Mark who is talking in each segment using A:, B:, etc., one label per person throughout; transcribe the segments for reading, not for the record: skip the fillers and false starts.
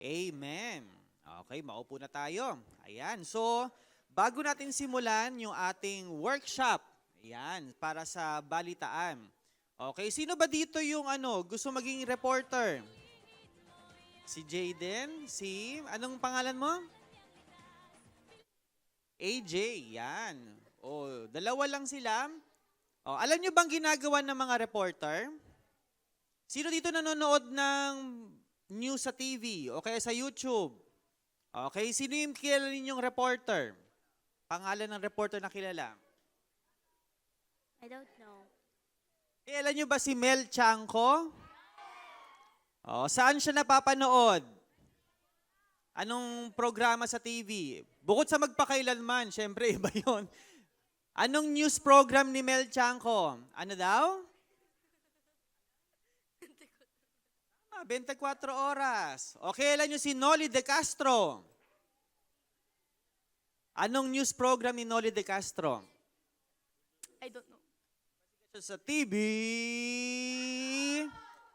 A: Amen. Okay, maupo na tayo. Ayan. So, bago natin simulan yung ating workshop, ayan, para sa balitaan. Okay, sino ba dito yung gusto maging reporter? Si Jaden? Anong pangalan mo? AJ, yan. Oh, dalawa lang sila. Oh, alam nyo bang ginagawa ng mga reporter? Sino dito nanonood ng news sa TV o kaya sa YouTube? Okay, sino yung kilala ninyong reporter? Pangalan ng reporter na kilala?
B: I don't know.
A: Kilala nyo ba si Mel Chanco? Oh, saan siya napapanood? Anong programa sa TV? Bukod sa magpakailanman, syempre iba yon. Anong news program ni Mel Chanco? Ano daw? 24 oras. Okay, alam nyo si Noli De Castro. Anong news program ni Noli De Castro?
B: I don't know.
A: Sa TV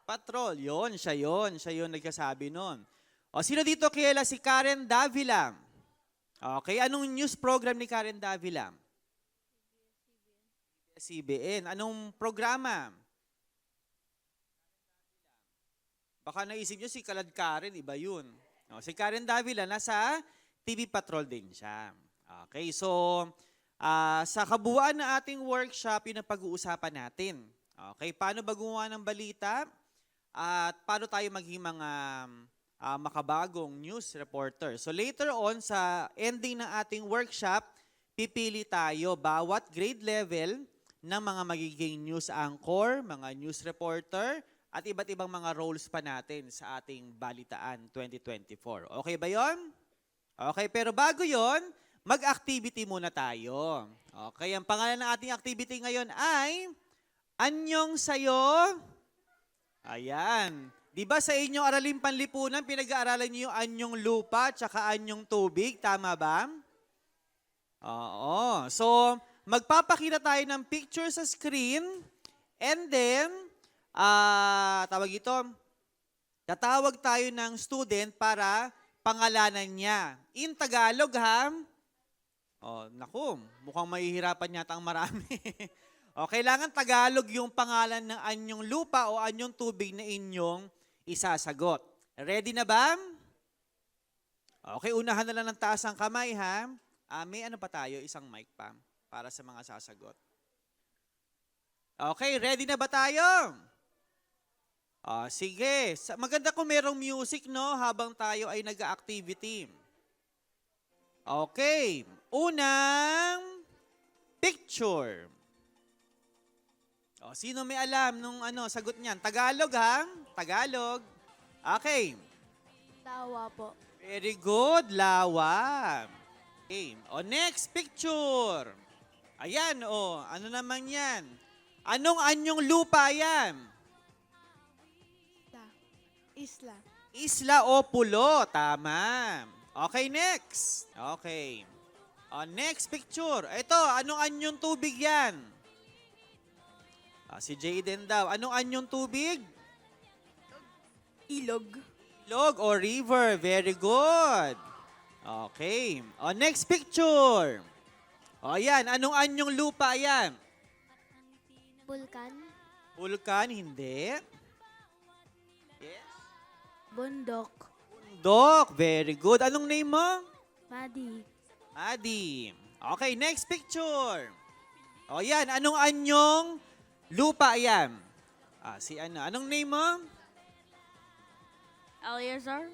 A: Patrol. Siya yon nagkasabi nun. O, sino dito kilala si Karen Davila? Okay, anong news program ni Karen Davila? CBN. Anong programa? Baka naisip nyo si Kalad Karen, iba yun. O, si Karen Davila, nasa TV Patrol din siya. Okay, so sa kabuuan ng ating workshop, yun ang pag-uusapan natin. Okay, paano ba gumawa ng balita? At paano tayo maging mga makabagong news reporter. So later on, sa ending ng ating workshop, pipili tayo bawat grade level ng mga magiging news anchor, mga news reporter, at iba't ibang mga roles pa natin sa ating Balitaan 2024. Okay ba yon? Okay, pero bago yon, mag-activity muna tayo. Okay, ang pangalan ng ating activity ngayon ay Anyong Sayo. Ayan. Di ba sa inyong araling panlipunan, pinag-aaralan niyo yung anyong lupa tsaka anyong tubig? Tama ba? Oo. So, magpapakita tayo ng picture sa screen and then, tawag ito, tatawag tayo ng student para pangalanan niya. In Tagalog, ha? Oh, naku, mukhang mahihirapan yata ang marami. O, kailangan Tagalog yung pangalan ng anyong lupa o anyong tubig na inyong isasagot. Ready na ba? Okay, unahan na lang ng taas ang kamay, ha? May ano pa tayo? Isang mic pa para sa mga sasagot. Okay, ready na ba tayo? Sige. Maganda kung merong music, no? Habang tayo ay nag-activity. Okay. Unang picture. Sino may alam nung sagot niyan? Tagalog, ha? Tagalog. Okay.
B: Tawa po.
A: Very good, Lawa. Okay. Next picture. Ayan, ano naman yan? Anong anyong lupa yan?
B: Isla.
A: Isla o pulo. Tama. Okay, next. Okay. Next picture. Ito, anong anyong tubig yan? Si Jaden daw. Anong anyong tubig?
B: Ilog.
A: Ilog o river. Very good. Okay. Next picture. Yan. Anong anyong lupa yan?
B: Bulkan.
A: Vulkan, hindi. Yes.
B: Bundok.
A: Bundok. Very good. Anong name mo?
B: Madi.
A: Adi. Okay, next picture. Yan. Anong anyong lupa yan? Anong name mo?
B: Aliazar.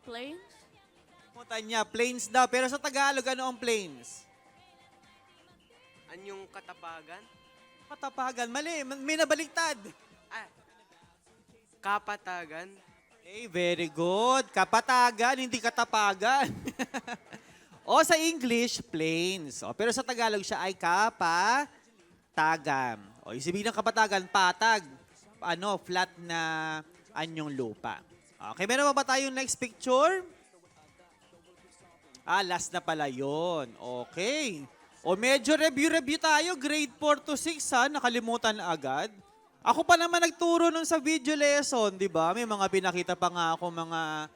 B: Plains.
A: Mutan niya, plains daw. Pero sa Tagalog, ano ang plains?
C: Anyong katapagan?
A: Katapagan. Mali, may nabaliktad.
C: Kapatagan?
A: Okay, very good. Kapatagan, hindi katapagan. Sa English, plains. Pero sa Tagalog siya ay kapatagan. Yung sabihin ng kapatagan, patag. Flat na anyong lupa. Okay, meron pa ba tayong next picture? Last na pala yun. Okay. Medyo review tayo. Grade 4 to 6, ha? Nakalimutan na agad. Ako pa naman nagturo nun sa video lesson, di ba? May mga pinakita pa nga ako mga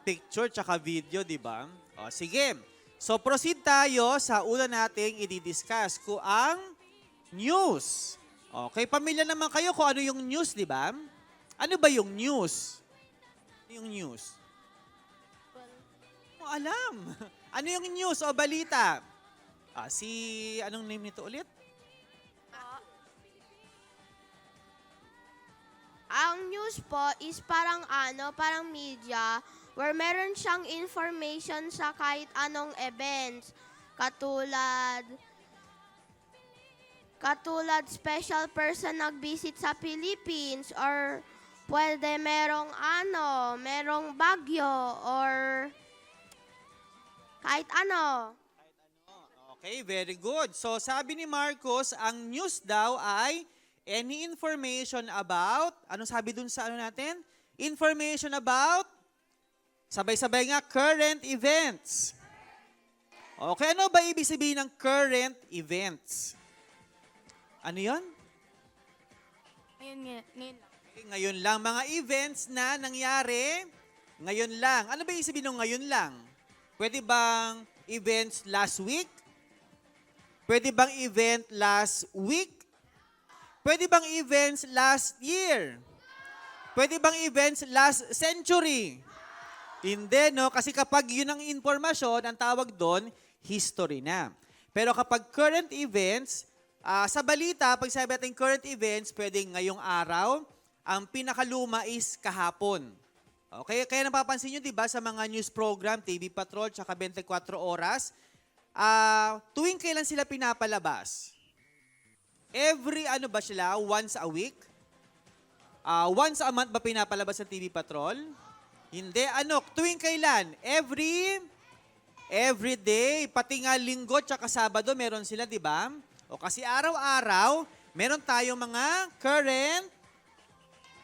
A: picture tsaka video, di ba? O, sige. So, proceed tayo sa una nating i-discuss ko ang news. Okay, pamilya naman kayo kung ano yung news, di ba? Ano ba yung news? Yung news? Mo alam. Ano yung news o balita? Anong name nito ulit?
C: Ang news po is parang media where meron siyang information sa kahit anong events. Katulad special person nag-visit sa Philippines or pwede merong bagyo or kahit ano.
A: Okay, very good. So sabi ni Marcos, ang news daw ay any information about, anong sabi dun sa ano natin? Information about, sabay-sabay nga, current events. Okay, ano ba ibig sabihin ng current events? Ano yon?
B: Ngayon lang.
A: Okay, ngayon lang, mga events na nangyari, ngayon lang. Ano ba ibig sabihin ng ngayon lang? Pwede bang events last week? Pwede bang event last week? Pwede bang events last year? Pwede bang events last century? Hindi, no? Kasi kapag yun ang informasyon, ang tawag doon, history na. Pero kapag current events, sa balita, pag sabi natin current events, pwedeng ngayong araw, ang pinakaluma is kahapon. Okay? Kaya napapansin nyo, di ba, sa mga news program, TV Patrol, tsaka 24 oras, tuwing kailan sila pinapalabas? Every once a week? Once a month ba pinapalabas sa TV Patrol? Hindi. Tuwing kailan? Every day. Pati nga linggo tsaka Sabado meron sila, di ba? O kasi araw-araw, meron tayong mga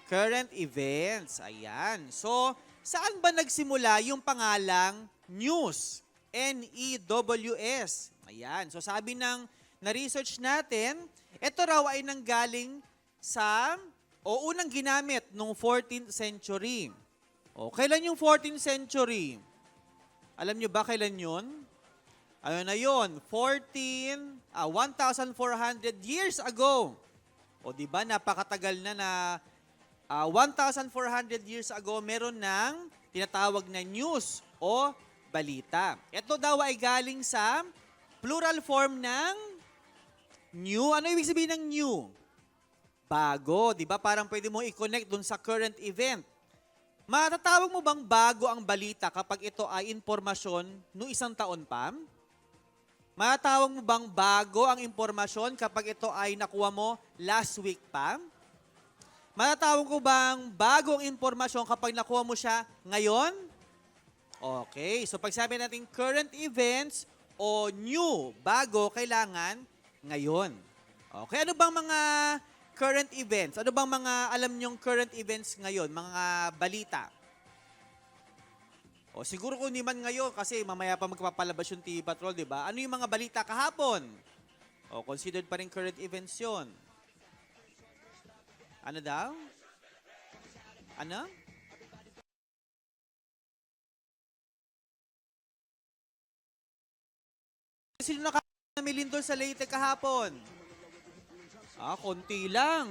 A: current events. Ayan. So, saan ba nagsimula yung pangalang news? N-E-W-S. Ayan. So, sabi ng na-research natin, ito raw ay nanggaling unang ginamit noong 14th century. O, kailan yung 14th century? Alam nyo ba kailan yun? Ano na yun? 1,400 years ago. O, di ba, napakatagal na 1,400 years ago, meron ng tinatawag na news o balita. Ito daw ay galing sa plural form ng new. Ano ibig sabihin ng new? Bago, di ba? Parang pwede mo i-connect dun sa current event. Matatawag mo bang bago ang balita kapag ito ay impormasyon no isang taon pa? Matatawag mo bang bago ang impormasyon kapag ito ay nakuha mo last week pa? Matatawag ko bang bago ang impormasyon kapag nakuha mo siya ngayon? Okay, so pag sabi natin current events o new, bago, kailangan ngayon. Okay, ano bang mga current events? Ano bang mga alam nyong current events ngayon? Mga balita? O siguro kung hindi man ngayon kasi mamaya pa magpapalabas yung TV Patrol, di ba? Ano yung mga balita kahapon? O considered pa rin current events yun. Ano daw? Ano? Sino na may lindol sa Leyte kahapon? Konti lang.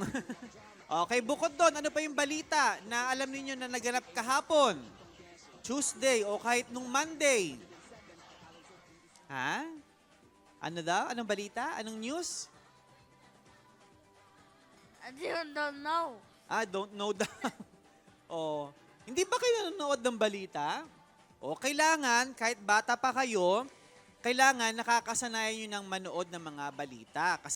A: Okay, bukod doon, ano pa yung balita na alam niyo na naganap kahapon? Tuesday o kahit nung Monday? Ha? Ano daw? Anong balita? Anong news?
B: I don't know.
A: Don't know daw. Hindi ba kayo nanonood ng balita? Kailangan, kahit bata pa kayo, kailangan nakakasanayan nyo ng manood ng mga balita. Kasi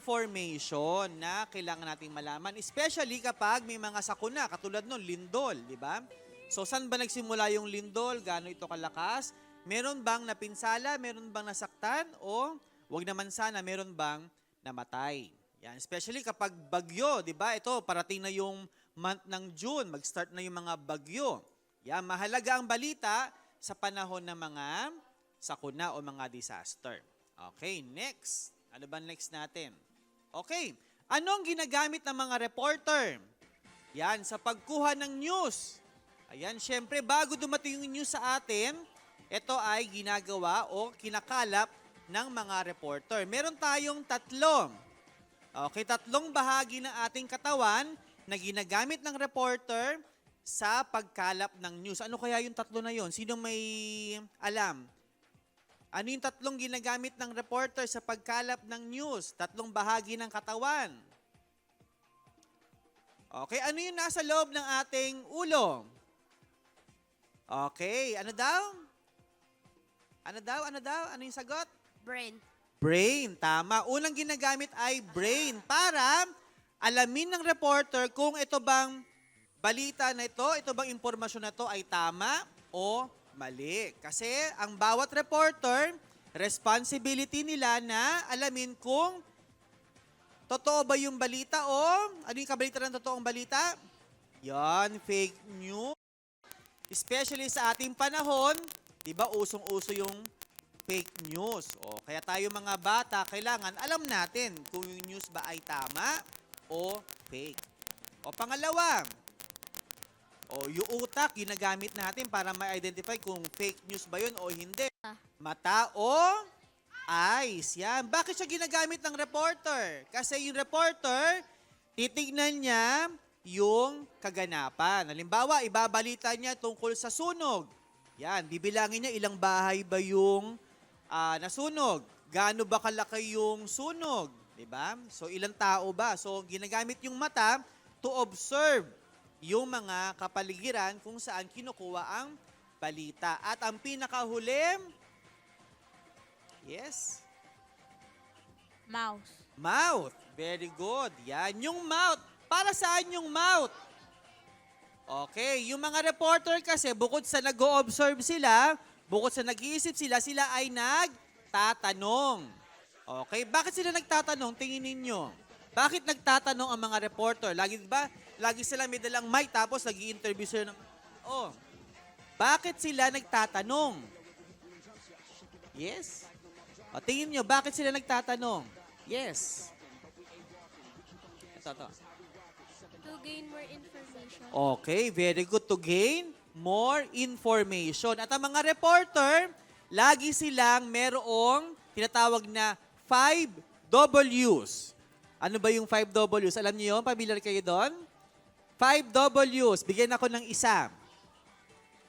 A: information na kailangan nating malaman, especially kapag may mga sakuna, katulad nun, lindol, di ba? So, saan ba nagsimula yung lindol? Gaano ito kalakas? Meron bang napinsala? Meron bang nasaktan? O, wag naman sana, meron bang namatay? Yan, especially kapag bagyo, di ba? Ito, parating na yung month ng June, mag-start na yung mga bagyo. Yan, mahalaga ang balita sa panahon ng mga sakuna o mga disaster. Okay, next. Ano ba next natin? Okay, anong ginagamit ng mga reporter? Yan, sa pagkuha ng news. Ayan, syempre, bago dumating yung news sa atin, ito ay ginagawa o kinakalap ng mga reporter. Meron tayong tatlong. Okay, tatlong bahagi ng ating katawan na ginagamit ng reporter sa pagkalap ng news. Ano kaya yung tatlo na yon? Sino may alam? Ano yung tatlong ginagamit ng reporter sa pagkalap ng news? Tatlong bahagi ng katawan. Okay, ano yung nasa loob ng ating ulo? Okay, ano daw? Ano daw? Ano daw? Ano yung sagot?
C: Brain.
A: Brain, tama. Unang ginagamit ay brain para alamin ng reporter kung ito bang balita na ito bang impormasyon na ito ay tama o mali. Kasi ang bawat reporter, responsibility nila na alamin kung totoo ba yung balita o ano yung kabalita ng totoong balita? Yan, fake news. Especially sa ating panahon, di ba usong-uso yung fake news. O, kaya tayo mga bata, kailangan alam natin kung yung news ba ay tama o fake. O pangalawa, yung utak ginagamit natin para ma-identify kung fake news ba yun o hindi. Mata o eyes. Yan. Bakit siya ginagamit ng reporter? Kasi yung reporter, titignan niya yung kaganapan. Halimbawa, ibabalita niya tungkol sa sunog. Yan, bibilangin niya ilang bahay ba yung nasunog. Gaano ba kalaki yung sunog? Diba? So, ilang tao ba? So, ginagamit yung mata to observe yung mga kapaligiran kung saan kinukuha ang balita. At ang pinakahuli, yes?
B: Mouse.
A: Mouth. Very good. Yan, yung mouth. Para saan yung mouth? Okay, yung mga reporter kasi bukod sa nag-o-observe sila, bukod sa nag-iisip sila, sila ay nagtatanong. Okay, bakit sila nagtatanong? Tingin ninyo. Bakit nagtatanong ang mga reporter? Lagi sila may dalang mic tapos nag-i-interview sila ng... Oh, bakit sila nagtatanong? Yes? O, tingin nyo, bakit sila nagtatanong? Yes. Ito.
C: To gain more information.
A: Okay, very good. To gain more information. At ang mga reporter, lagi silang merong tinatawag na 5 W's. Ano ba yung 5 W's? Alam niyo yun? Pamilyar kayo doon? 5 W's. Bigyan ako ng isa.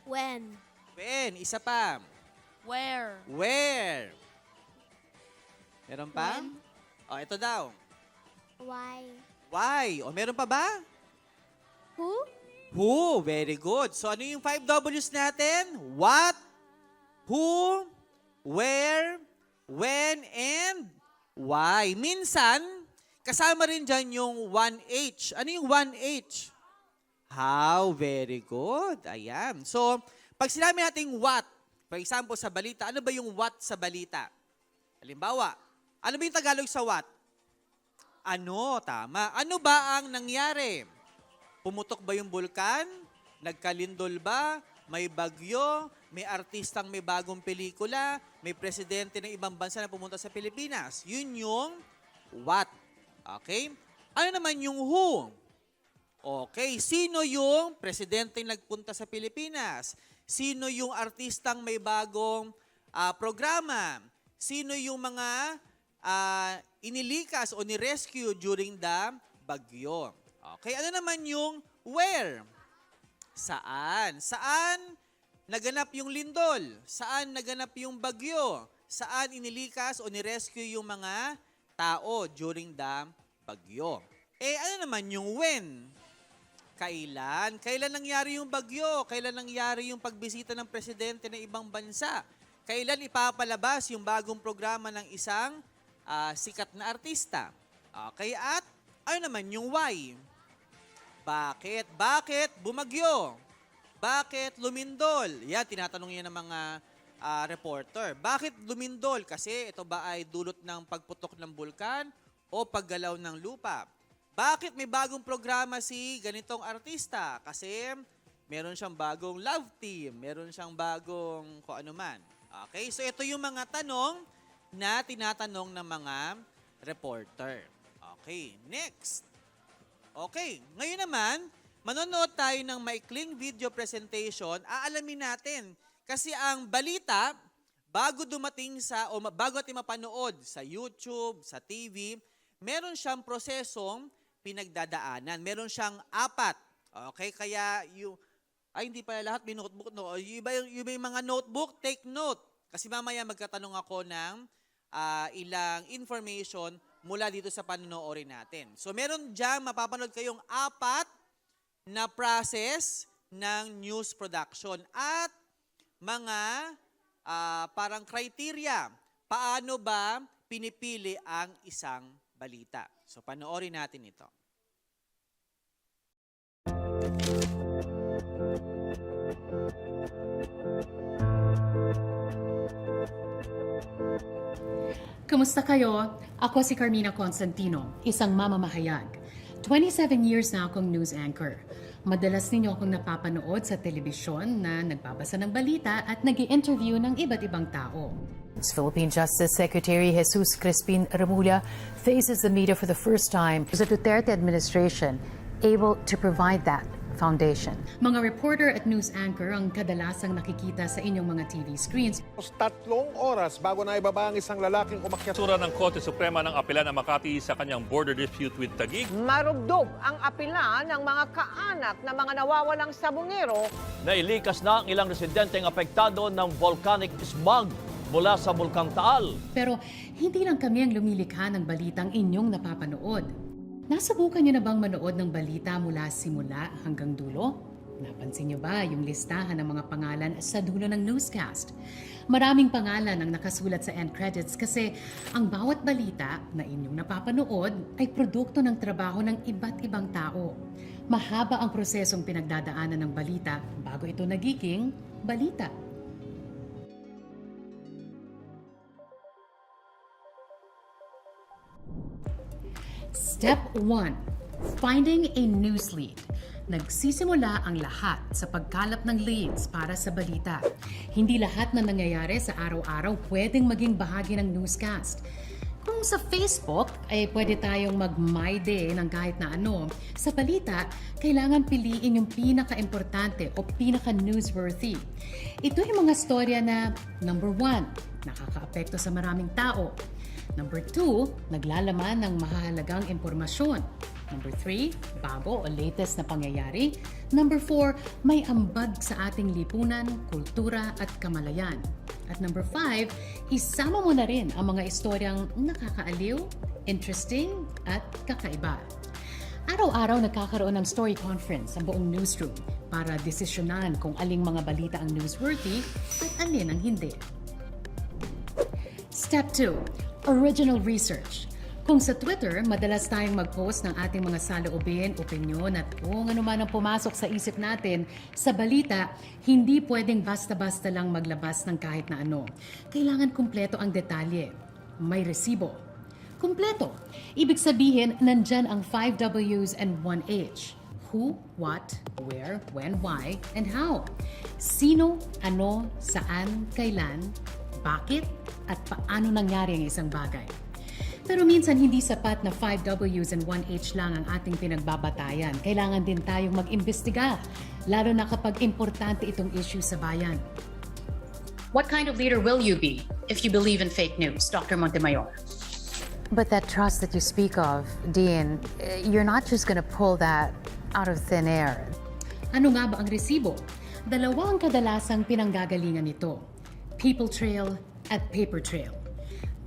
C: When.
A: When. Isa pa.
B: Where?
A: Where. Meron pa?
C: When.
A: O, ito daw.
C: Why.
A: Why. O, meron pa ba?
C: Who?
A: Who. Very good. So, ano yung 5 W's natin? What, who, where, when, and why. Minsan, kasama rin dyan yung 1H. Ano yung 1H? How. Very good. Ayan. So, pag sinabi natin what, for example, sa balita, ano ba yung what sa balita? Halimbawa, ano ba yung Tagalog sa what? Ano, tama. Ano ba ang nangyari? Pumutok ba yung bulkan? Nagkalindol ba? May bagyo? May artistang may bagong pelikula? May presidente ng ibang bansa na pumunta sa Pilipinas? Yun yung what. Okay? Ano naman yung who? Okay, sino yung presidente nagpunta sa Pilipinas? Sino yung artistang may bagong programa? Sino yung mga inilikas o ni-rescue during the bagyo? Okay, ano naman yung where? Saan? Saan naganap yung lindol? Saan naganap yung bagyo? Saan inilikas o ni-rescue yung mga tao during the bagyo? Ano naman yung when? Kailan? Kailan nangyari yung bagyo? Kailan nangyari yung pagbisita ng presidente ng ibang bansa? Kailan ipapalabas yung bagong programa ng isang sikat na artista? Okay, at ano naman yung why? Bakit? Bakit bumagyo? Bakit lumindol? Yan, tinatanong yan ng mga reporter. Bakit lumindol? Kasi ito ba ay dulot ng pagputok ng bulkan o paggalaw ng lupa? Bakit may bagong programa si ganitong artista? Kasi meron siyang bagong love team, meron siyang bagong kung ano man. Okay, so ito yung mga tanong na tinatanong ng mga reporter. Okay, next. Okay, ngayon naman, manonood tayo ng maikling video presentation. Aalamin natin kasi ang balita, bago dumating bago natin mapanood sa YouTube, sa TV, meron siyang prosesong pinagdadaanan. Meron siyang 4. Okay, kaya hindi pala lahat may notebook. No? Yung mga notebook, take note. Kasi mamaya magkatanong ako ng ilang information mula dito sa panonoorin natin. So meron dyan, mapapanood kayong 4 na process ng news production at mga parang criteria. Paano ba pinipili ang isang balita? So panoorin natin ito.
D: Kumusta kayo? Ako si Carmina Constantino, isang mamamahayag. 27 years na akong news anchor. Madalas ninyo akong napapanood sa telebisyon na nagbabasa ng balita at nag-i-interview ng iba't ibang tao.
E: Philippine Justice Secretary Jesus Crispin Remulla faces the media for the first time. Is the Duterte administration able to provide that foundation?
D: Mga reporter at news anchor ang kadalasang nakikita sa inyong mga TV screens.
F: 3 oras bago na ibaba ang isang lalaking umakyat.
G: Sura ng Korte Suprema ng apela ng Makati sa kanyang border dispute with Taguig.
H: Marugdog ang apela ng mga kaanak na mga nawawalang sabungero.
I: Nailikas na ang ilang residenteng apektado ng volcanic smog mula sa Bulkang Taal.
D: Pero hindi lang kami ang lumilikha ng balitang inyong napapanood. Nasubukan niyo na bang manood ng balita mula simula hanggang dulo? Napansin niyo ba yung listahan ng mga pangalan sa dulo ng newscast? Maraming pangalan ang nakasulat sa end credits kasi ang bawat balita na inyong napapanood ay produkto ng trabaho ng iba't ibang tao. Mahaba ang prosesong pinagdadaanan ng balita bago ito nagiging balita. Step 1. Finding a news lead. Nagsisimula ang lahat sa pagkalap ng leads para sa balita. Hindi lahat na nangyayari sa araw-araw pwedeng maging bahagi ng newscast. Kung sa Facebook ay pwede tayong mag-my day ng kahit na ano, sa balita, kailangan piliin yung pinaka-importante o pinaka-newsworthy. Ito yung mga storya na, number 1, nakakaapekto sa maraming tao. Number 2, naglalaman ng mahahalagang impormasyon. Number 3, bago o latest na pangyayari. Number 4, may ambag sa ating lipunan, kultura at kamalayan. At number 5, isama mo na rin ang mga istoryang nakakaaliw, interesting at kakaiba. Araw-araw nagkakaroon ng story conference ang buong newsroom para desisyonan kung aling mga balita ang newsworthy at alin ang hindi. Step 2. Original research. Kung sa Twitter, madalas tayong mag-post ng ating mga saloobin, opinyon at kung ano man ang pumasok sa isip natin, sa balita, hindi pwedeng basta-basta lang maglabas ng kahit na ano. Kailangan kumpleto ang detalye. May resibo. Kumpleto. Ibig sabihin, nandyan ang 5 W's and 1 H. Who, what, where, when, why, and how. Sino, ano, saan, kailan, bakit, at paano nangyari ang isang bagay. Pero minsan hindi sapat na 5 W's and 1 H lang ang ating pinagbabatayan. Kailangan din tayong mag-imbestiga, lalo na kapag importante itong issue sa bayan.
J: What kind of leader will you be if you believe in fake news, Dr. Montemayor?
E: But that trust that you speak of, Dean, you're not just going to pull that out of thin air.
D: Ano nga ba ang resibo? Dalawa ang kadalasang pinanggagalingan nito. People trail at paper trail.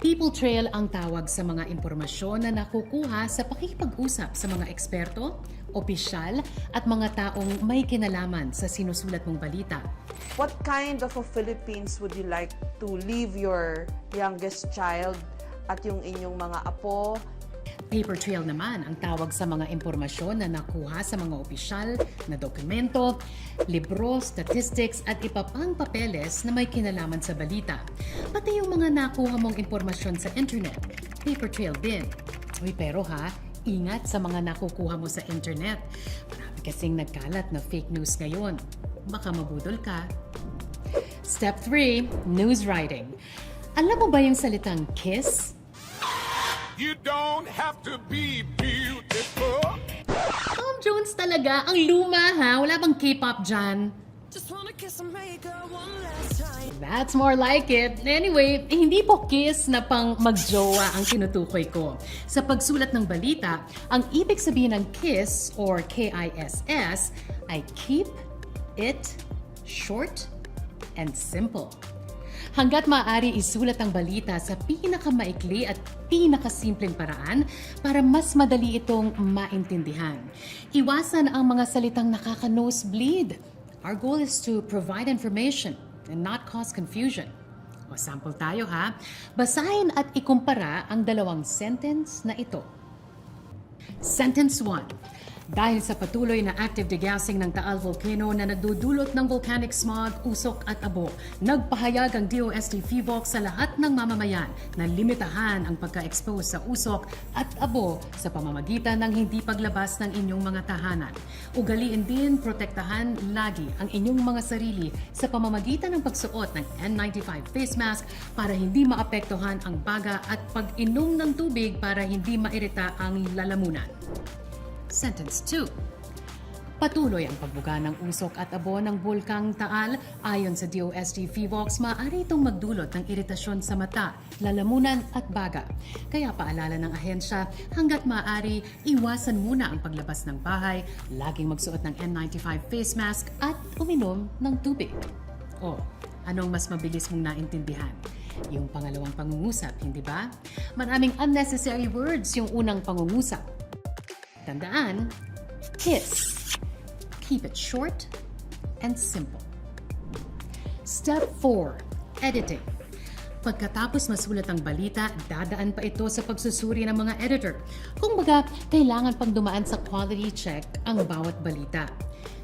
D: People trail ang tawag sa mga impormasyon na nakukuha sa pakikipag-usap sa mga eksperto, opisyal at mga taong may kinalaman sa sinusulat mong balita.
H: What kind of a Philippines would you like to leave your youngest child at yung inyong mga apo?
D: Paper trail naman ang tawag sa mga impormasyon na nakuha sa mga opisyal na dokumento, libro, statistics at iba pang papeles na may kinalaman sa balita. Pati yung mga nakuha mong impormasyon sa internet, paper trail din. Uy, pero ingat sa mga nakukuha mo sa internet. Marami kasing nagkalat na fake news ngayon. Baka mabudol ka. Step 3, news writing. Alam mo ba yung salitang kiss?
F: You don't have to be beautiful.
D: Tom Jones talaga, ang luma ha. Wala bang K-pop dyan? That's more like it. Anyway, hindi po kiss na pang magjowa ang tinutukoy ko. Sa pagsulat ng balita, ang ibig sabihin ng kiss or KISS ay keep it short and simple. Hanggat maaari isulat ang balita sa pinakamaikli at pinakasimpleng paraan para mas madali itong maintindihan. Iwasan ang mga salitang nakaka-nosebleed. Our goal is to provide information and not cause confusion. O sample tayo ha. Basahin at ikumpara ang dalawang sentence na ito. Sentence 1. Dahil sa patuloy na active degassing ng Taal Volcano na nagdudulot ng volcanic smog, usok at abo, nagpahayag ang DOST PHIVOLCS sa lahat ng mamamayan na limitahan ang pagka-expose sa usok at abo sa pamamagitan ng hindi paglabas ng inyong mga tahanan. Ugaliin din, protektahan lagi ang inyong mga sarili sa pamamagitan ng pagsuot ng N95 face mask para hindi maapektuhan ang baga at pag-inom ng tubig para hindi mairita ang lalamunan. Sentence 2. Patuloy ang pagbuga ng usok at abo ng Bulkang Taal. Ayon sa DOST PHIVOLCS, maaari itong magdulot ng iritasyon sa mata, lalamunan at baga. Kaya paalala ng ahensya, hanggat maaari, iwasan muna ang paglabas ng bahay, laging magsuot ng N95 face mask at uminom ng tubig. O, anong mas mabilis mong naintindihan? Yung pangalawang pangungusap, hindi ba? Maraming unnecessary words yung unang pangungusap. Tandaan, kiss. Keep it short and simple. Step 4, editing. Pagkatapos masulat ang balita, dadaan pa ito sa pagsusuri ng mga editor. Kung baga, kailangan pang dumaan sa quality check ang bawat balita.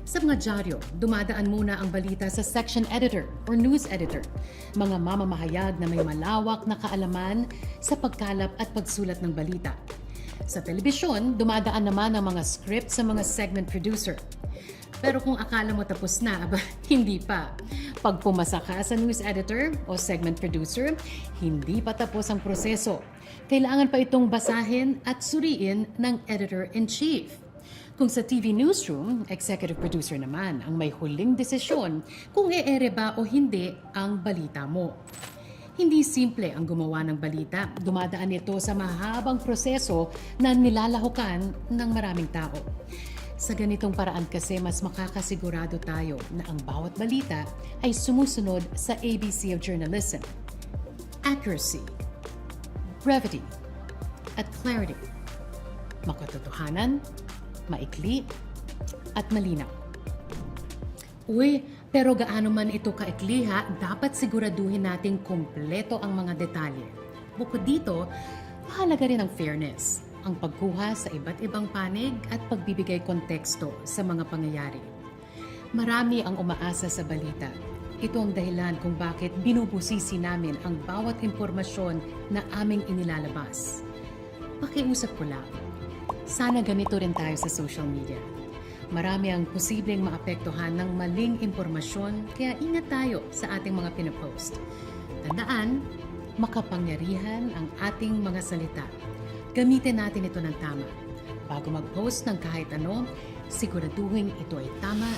D: Sa mga dyaryo, dumadaan muna ang balita sa section editor or news editor, mga mamamahayag na may malawak na kaalaman sa pagkalap at pagsulat ng balita. Sa telebisyon, dumadaan naman ang mga script sa mga segment producer. Pero kung akala mo tapos na, aba, hindi pa. Pag pumasa ka sa news editor o segment producer, hindi pa tapos ang proseso. Kailangan pa itong basahin at suriin ng editor-in-chief. Kung sa TV newsroom, executive producer naman ang may huling desisyon kung e-ere ba o hindi ang balita mo. Hindi simple ang gumawa ng balita. Dumadaan ito sa mahabang proseso na nilalahukan ng maraming tao. Sa ganitong paraan kasi mas makakasigurado tayo na ang bawat balita ay sumusunod sa ABC of journalism. Accuracy, brevity, at clarity. Makatotohanan, maikli, at malinaw. Uy, pero gaano man ito kaikli ha, dapat siguraduhin nating kumpleto ang mga detalye. Bukod dito, mahalaga rin ang fairness, ang pagkuha sa iba't ibang panig at pagbibigay konteksto sa mga pangyayari. Marami ang umaasa sa balita. Ito ang dahilan kung bakit binubusisi namin ang bawat impormasyon na aming inilalabas. Pakiusap ko lang, sana ganito rin tayo sa social media. Marami ang posibleng maapektuhan ng maling impormasyon, kaya ingat tayo sa ating mga pinopost. Tandaan, makapangyarihan ang ating mga salita. Gamitin natin ito ng tama. Bago mag-post ng kahit ano, siguraduhin ito ay tama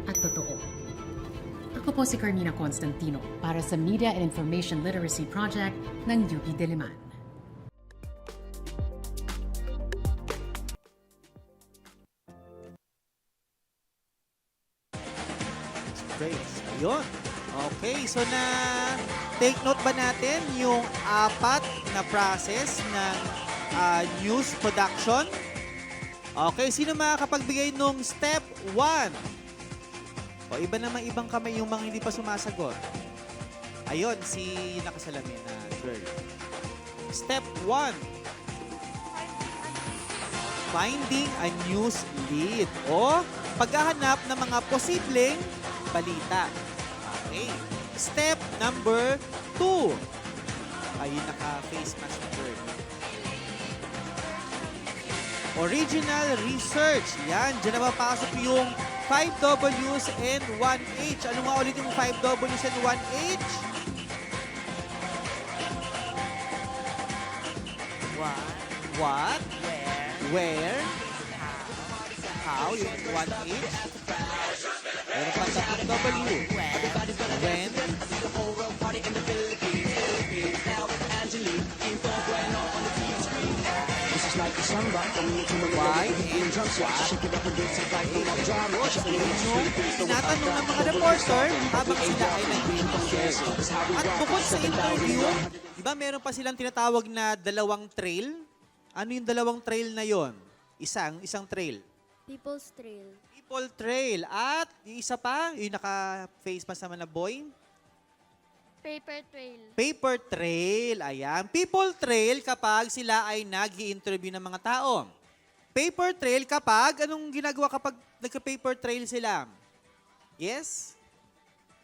D: at totoo. Ako po si Carmina Constantino para sa Media and Information Literacy Project ng UP Diliman.
A: Great. Ayun. Okay, so na take note ba natin yung 4 na process ng news production? Okay, sino makakapagbigay nung step 1? O iba naman ibang kamay yung mga hindi pa sumasagot. Ayun, si nakasalamin na girl. Step 1. Finding a news lead o paghahanap ng mga posibleng balita. Okay. Step number 2. Ayun, naka-face mask na girl. Original research. Yan, dyan na mapasok yung 5Ws and 1H. Ano nga ulit yung 5Ws and 1H? What? Where? How? Yung 1H. Meron pa tatlong W. When? Why? And what? Tinatanong ng mga reporter habang sila ay nag-interview. At bukod sa interview, di ba meron pa silang tinatawag na dalawang trail? Ano yung dalawang trail na yon? Isang trail.
C: People's Trail.
A: People trail. At yung isa pa, yung naka-face mask naman na boy,
C: Paper Trail.
A: paper trail. Ayan. People trail kapag sila ay nag-i-interview ng mga tao. Paper trail kapag, anong ginagawa kapag nagka-paper trail sila? Yes?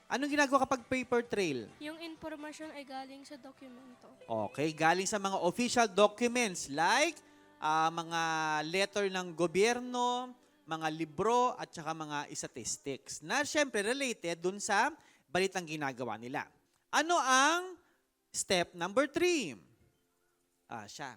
A: Anong ginagawa kapag paper trail?
B: Yung information ay galing sa dokumento.
A: Okay, galing sa mga official documents like mga letter ng gobyerno, mga libro, at saka mga statistics na syempre related dun sa balitang ginagawa nila. Ano ang step number 3? Siya.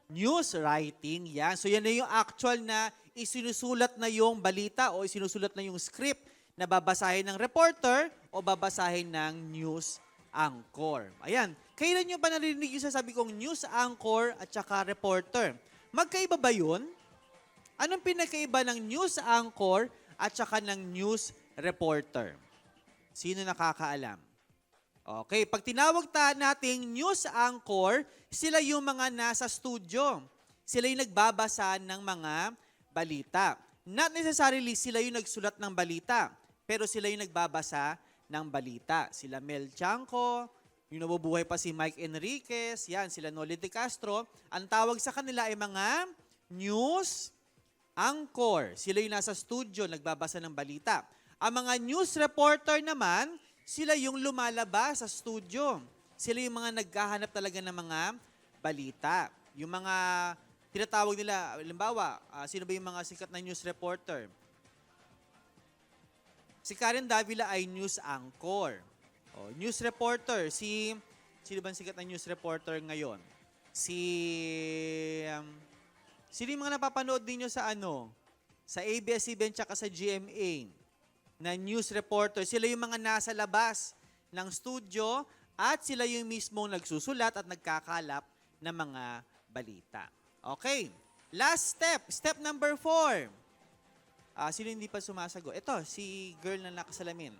A: News writing, yan. So yan na yung actual na isinusulat na yung balita o isinusulat na yung script na babasahin ng reporter o babasahin ng news anchor. Ayan. Kailan nyo ba narinig yung sasabi kong news anchor at saka reporter? Magkaiba ba yun? Anong pinakaiba ng news anchor at saka ng news reporter? Sino nakakaalam? Okay, pag tinawag nating news anchor, sila yung mga nasa studio. Sila yung nagbabasa ng mga balita. Not necessarily sila yung nagsulat ng balita, pero sila yung nagbabasa ng balita. Sila Mel Chanco, yung nabubuhay pa si Mike Enriquez, yan, sila Noli De Castro. Ang tawag sa kanila ay mga news anchor. Sila yung nasa studio, nagbabasa ng balita. Ang mga news reporter naman, sila yung lumalabas sa studio. Sila yung mga naghahanap talaga ng mga balita. Yung mga tinatawag nila, halimbawa, sino ba yung mga sikat na news reporter? Si Karen Davila ay news anchor. News reporter, sino ba ang sikat na news reporter ngayon? Sino yung mga napapanood ninyo sa sa ABS-CBN tsaka sa GMA na news reporter? Sila yung mga nasa labas ng studio at sila yung mismo nagsusulat at nagkakalap ng mga balita. Okay, last step. Step number 4. Sino hindi pa sumasagot? Ito, si girl na nakasalamin.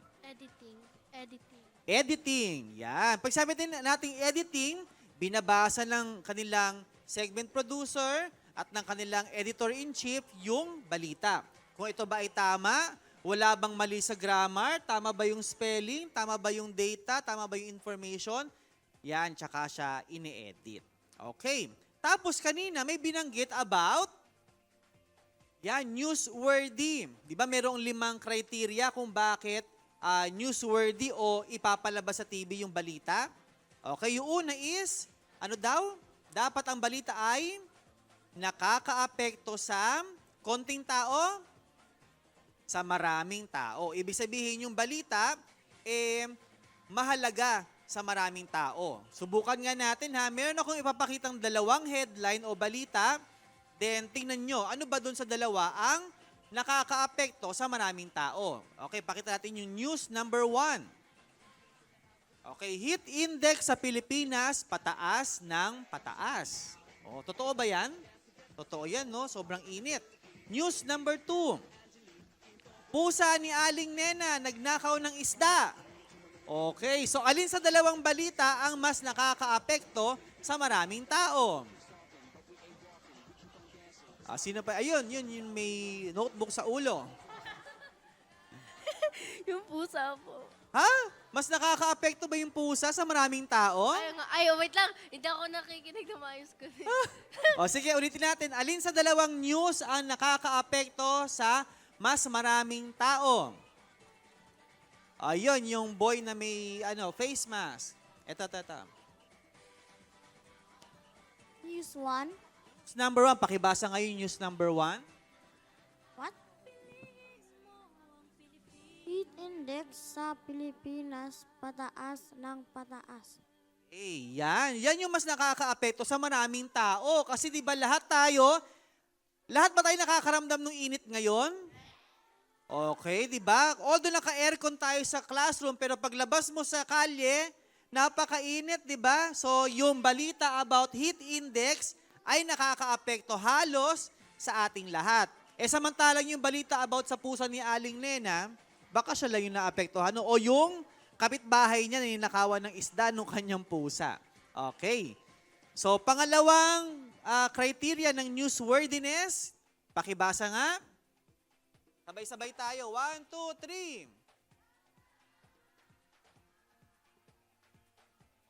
A: Editing. Yan. Pag sabi natin editing, binabasa ng kanilang segment producer at ng kanilang editor-in-chief yung balita. Kung ito ba ay tama, wala bang mali sa grammar, tama ba yung spelling, tama ba yung data, tama ba yung information, yan, tsaka siya ini-edit. Okay. Tapos kanina may binanggit about newsworthy. Di ba merong 5 criteria kung bakit newsworthy o ipapalabas sa TV yung balita? Okay, yung una is, ano daw? Dapat ang balita ay nakakaapekto sa konting tao, sa maraming tao. Ibig sabihin yung balita, mahalaga sa maraming tao. Subukan nga natin ha, meron akong ipapakitang 2 headline o balita, then tingnan nyo, ano ba dun sa dalawa ang nakakaapekto sa maraming tao? Okay, pakita natin yung news number 1. Okay, heat index sa Pilipinas, pataas ng pataas. Totoo ba yan? Totoo yan, no? Sobrang init. News number 2. Pusa ni Aling Nena, nagnakaw ng isda. Okay, so alin sa 2 balita ang mas nakakaapekto sa maraming tao? Sino pa? Ayun, yun may notebook sa ulo.
B: Yung pusa po.
A: Ha? Mas nakakaapekto ba yung pusa sa maraming tao?
B: Wait lang. Hindi ako nakikinig na maayos ko.
A: Sige, ulitin natin. Alin sa 2 news ang nakakaapekto sa mas maraming tao? Ayun, yung boy na may face mask. Ito.
C: News 1.
A: News number 1, pakibasa ngayon news number 1.
C: What? Heat index sa Pilipinas, pataas ng pataas.
A: Yan. Yan yung mas nakakaapekto sa maraming tao. Kasi di ba lahat ba tayo nakakaramdam ng init ngayon? Okay, di ba? Although naka-aircon tayo sa classroom, pero paglabas mo sa kalye, napakainit, di ba? So, yung balita about heat index ay nakakaapekto halos sa ating lahat. Samantalang yung balita about sa pusa ni Aling Nena, baka siya lang yung naapektuhan. O yung kapitbahay niya na ninakawan ng isda ng kanyang pusa. Okay. So, pangalawang criteria ng newsworthiness, pakibasa nga. Sabay-sabay tayo. 1, 2, 3.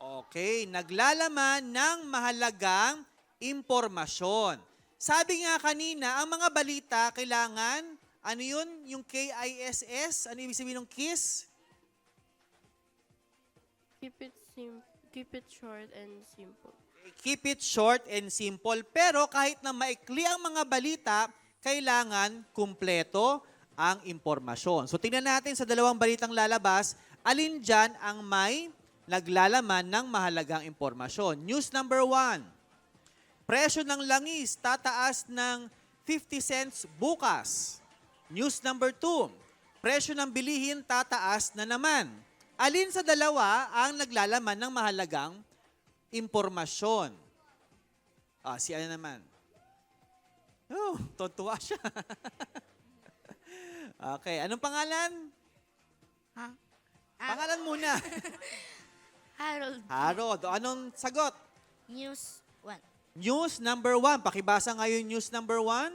A: Okay, naglalaman ng mahalagang impormasyon. Sabi nga kanina, ang mga balita kailangan, ano yun? Yung KISS? Ano ibig sabihin ng KISS?
B: Keep it short and simple.
A: Keep it short and simple. Pero kahit na maikli ang mga balita, kailangan kumpleto ang impormasyon. So tingnan natin sa dalawang balitang lalabas, alin dyan ang may naglalaman ng mahalagang impormasyon. News number 1. Presyo ng langis tataas ng 50 cents bukas. News number 2. Presyo ng bilihin tataas na naman. Alin sa dalawa ang naglalaman ng mahalagang impormasyon? Si ano naman? Oh, tontuwa siya. Okay, anong pangalan? Pangalan muna.
B: Harold.
A: Harold, anong sagot?
B: News 1.
A: News number 1. Pakibasa ngayon news number 1.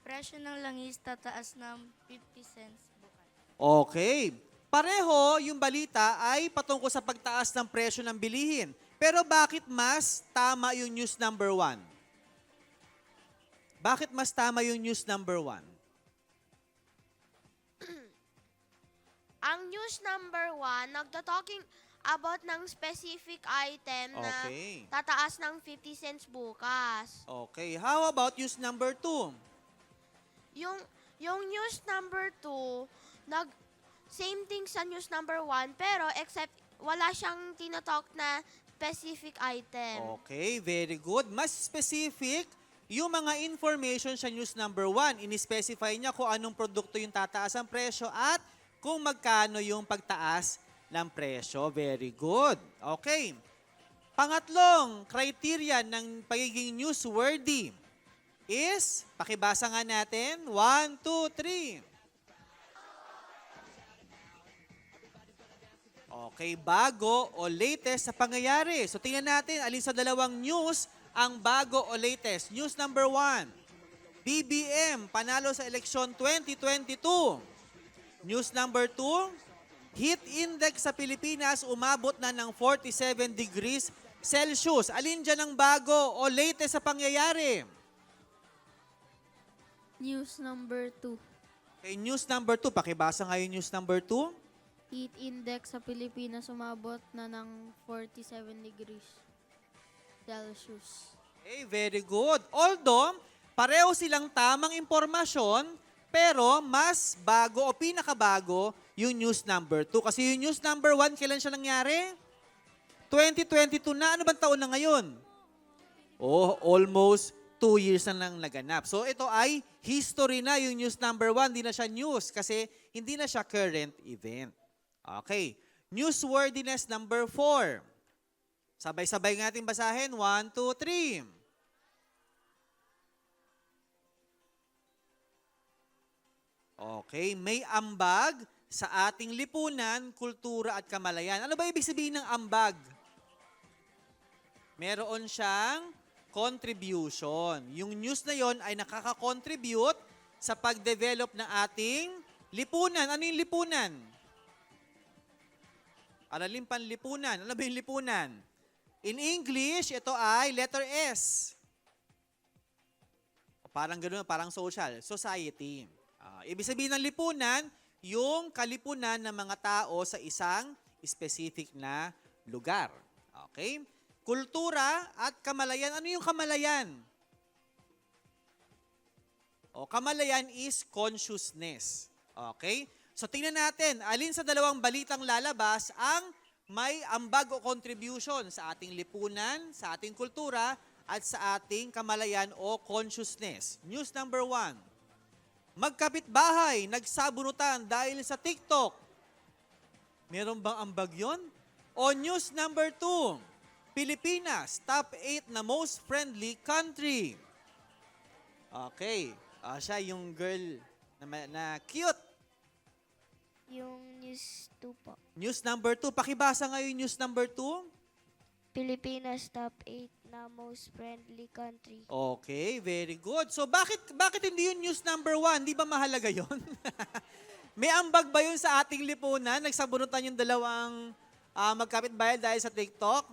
B: Presyo ng langis tataas ng 50 cents bukas.
A: Okay. Pareho yung balita ay patungkol sa pagtaas ng presyo ng bilihin. Pero bakit mas tama yung news number 1? Bakit mas tama yung news number 1?
C: Ang news number 1, nagto-talking about ng specific item na
A: Okay.
C: tataas ng 50 cents bukas.
A: Okay. How about news number 2?
C: Yung news number 2, same thing sa news number 1, pero except wala siyang tinatalk na specific item.
A: Okay, very good. Mas specific yung mga information sa news number 1. Ini-specify niya kung anong produkto yung tataas ang presyo at kung magkano yung pagtaas ng presyo. Very good. Okay. Pangatlong criteria ng pagiging newsworthy is, pakibasa nga natin, 1, 2, 3. Okay, bago o latest sa pangyayari. So tingnan natin, alin sa dalawang news ang bago o latest. News number 1, BBM panalo sa eleksyon 2022. News number 2, heat index sa Pilipinas umabot na ng 47 degrees Celsius. Alin dyan ang bago o latest sa pangyayari?
B: News number 2.
A: Okay, news number 2. Pakibasa ngayon news number 2.
B: Heat index sa Pilipinas umabot na ng 47 degrees Celsius.
A: Okay, very good. Although, pareho silang tamang impormasyon, pero mas bago o pinakabago yung news number 2. Kasi yung news number 1, kailan siya nangyari? 2022 na. Ano bang taon na ngayon? Oh, almost 2 years na lang naganap. So ito ay history na yung news number 1. Hindi na siya news kasi hindi na siya current event. Okay. Newsworthiness number 4. Sabay-sabay natin basahin. 1, 2, 3. Okay, may ambag sa ating lipunan, kultura at kamalayan. Ano ba ibig sabihin ng ambag? Meron siyang contribution. Yung news na yon ay nakaka-contribute sa pag-develop ng ating lipunan. Ano yung lipunan? Araling panlipunan. Ano ba yung lipunan? In English, ito ay letter S. Parang gano'n, parang social. Society. Ibig sabihin ng lipunan, yung kalipunan ng mga tao sa isang specific na lugar. Okay? Kultura at kamalayan. Ano yung kamalayan? Kamalayan is consciousness. Okay? So tingnan natin, alin sa dalawang balitang lalabas ang may ambag o contribution sa ating lipunan, sa ating kultura, at sa ating kamalayan o consciousness. News number 1. Magkapitbahay, nagsabunutan dahil sa TikTok. Meron bang ambag yun? O news number 2. Pilipinas, top 8 na most friendly country. Okay. Siya yung girl na cute.
B: Yung news 2 po.
A: News number 2. Pakibasa ngayon news number 2.
B: Pilipinas top 8 na most friendly country.
A: Okay, very good. So bakit hindi yun news number 1? Di ba mahalaga yun? May ambag ba yun sa ating lipunan? Nagsabunutan yung dalawang magkapitbahay dahil sa TikTok?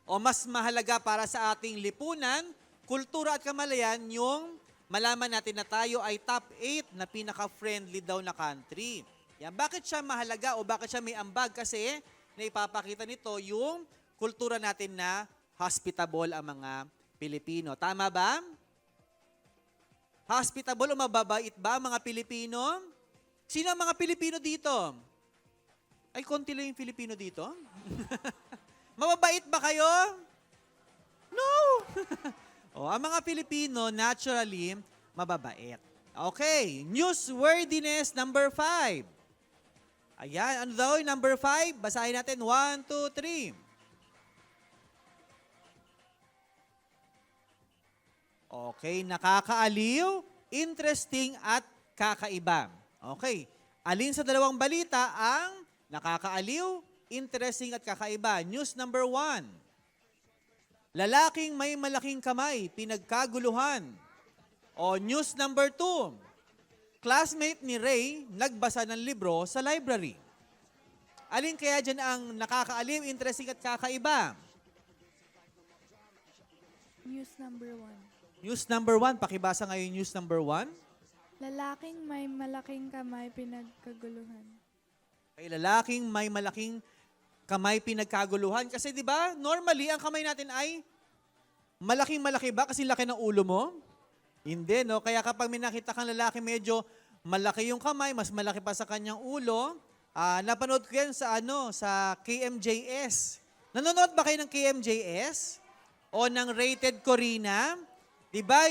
A: O mas mahalaga para sa ating lipunan, kultura at kamalayan yung malaman natin na tayo ay top 8 na pinaka-friendly daw na country. Yan. Bakit siya mahalaga o bakit siya may ambag? Kasi naipapakita nito yung kultura natin na hospitable ang mga Pilipino. Tama ba? Hospitable o mababait ba ang mga Pilipino? Sino ang mga Pilipino dito? Ay, konti lang yung Pilipino dito. Mababait ba kayo? No! Ang mga Pilipino, naturally, mababait. Okay, newsworthiness number 5. Ayan, ano daw yung number 5? Basahin natin. 1, 2, 3. Okay, nakakaaliw, interesting, at kakaiba. Okay, alin sa dalawang balita ang nakakaaliw, interesting, at kakaiba? News number 1. Lalaking may malaking kamay, pinagkaguluhan. O news number 2. Classmate ni Ray nagbasa ng libro sa library. Alin kaya dyan ang nakakaaliw, interesting, at kakaiba?
K: News number 1.
A: News number 1. Pakibasa ngayon news number 1.
K: Lalaking may malaking kamay pinagkaguluhan.
A: Kay lalaking may malaking kamay pinagkaguluhan. Kasi di ba normally, ang kamay natin ay malaking-malaki ba? Kasi laki ng ulo mo? Hindi, no? Kaya kapag may nakita kang lalaki medyo malaki yung kamay, mas malaki pa sa kanyang ulo, napanood ko yan sa KMJS. Nanonood ba kayo ng KMJS? O ng Rated Corina? Di ba?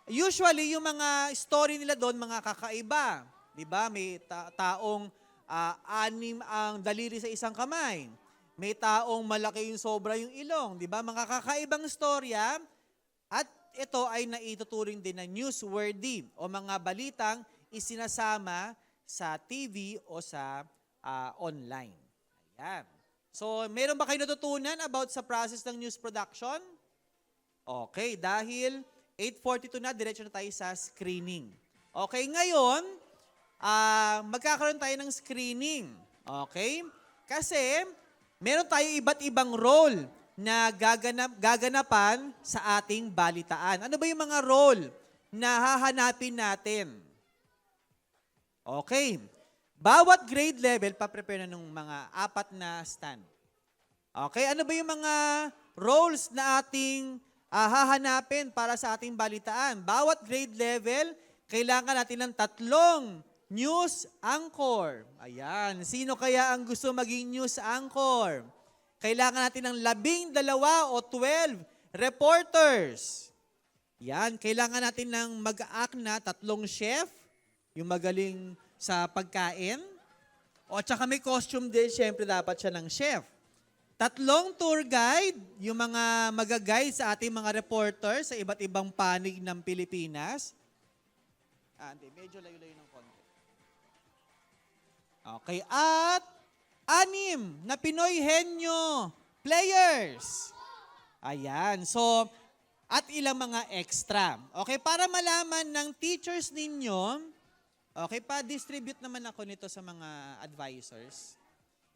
A: Usually, yung mga story nila doon, mga kakaiba. Di ba? May taong 6 ang daliri sa isang kamay. May taong malaki yung sobra yung ilong. Di ba? Mga kakaibang storya. At ito ay naituturing din na newsworthy o mga balitang isinasama sa TV o sa online. Ayan. So, meron ba kayo natutunan about sa process ng news production? Okay, dahil 8:42 na, diretso na tayo sa screening. Okay, ngayon, magkakaroon tayo ng screening. Okay? Kasi, meron tayo iba't ibang role na gaganapan sa ating balitaan. Ano ba yung mga role na hahanapin natin? Okay. Bawat grade level, pa-prepare na ng mga 4 na stand. Okay, ano ba yung mga roles na ating hahanapin para sa ating balitaan? Bawat grade level, kailangan natin ng 3 news anchor. Ayan, sino kaya ang gusto maging news anchor? Kailangan natin ng 12 o 12 reporters. Yan, kailangan natin ng mag-act na 3 chef, yung magaling sa pagkain. O tsaka may costume din, syempre dapat siya ng chef. 3 tour guide, yung mga mag-guide sa ating mga reporters sa iba't ibang panig ng Pilipinas. Hindi, medyo layo-layo ng konti. Okay, at 6 na Pinoy Henyo players. Ayan, so, at ilang mga extra. Okay, para malaman ng teachers ninyo, okay, pa-distribute naman ako nito sa mga advisors.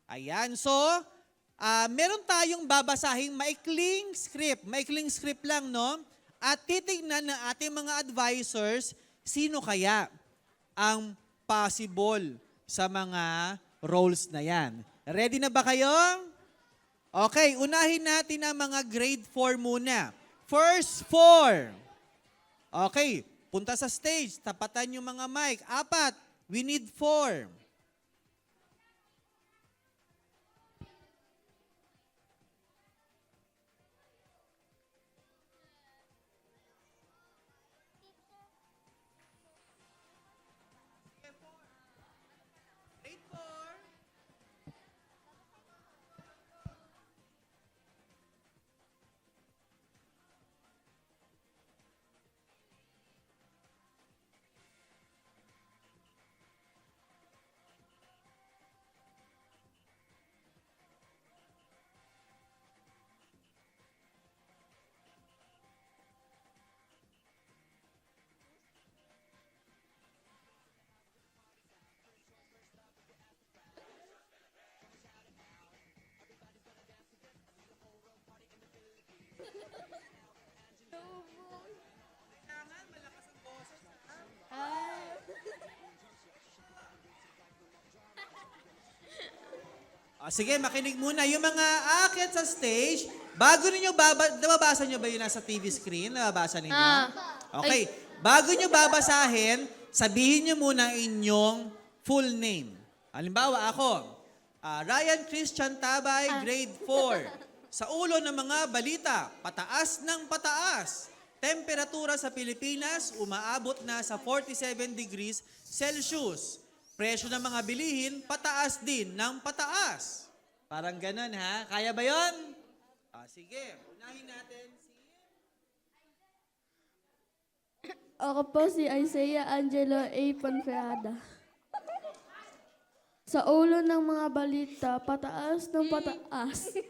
A: Ayan, so, meron tayong babasahing maikling script lang, no? At titignan ng ating mga advisors, sino kaya ang possible sa mga roles na yan. Ready na ba kayo? Okay, unahin natin ang mga grade 4 muna. First 4. Okay, punta sa stage, tapatan yung mga mic. 4, we need 4. Sige, makinig muna. Yung mga aakyat sa stage, bago ninyo nababasa nyo ba yun nasa TV screen? Nababasa ninyo? Okay. Bago nyo babasahin, sabihin nyo muna ang inyong full name. Halimbawa, ako, Ryan Christian Tabay, grade 4. Sa ulo ng mga balita, pataas ng pataas. Temperatura sa Pilipinas, umaabot na sa 47 degrees Celsius. Presyo ng mga bilihin, pataas din ng pataas. Parang ganun, ha? Kaya ba yun? Sige, unahin natin si...
K: Ako po si Isaiah Angelo A. Ponferrada. Sa ulo ng mga balita, pataas ng pataas.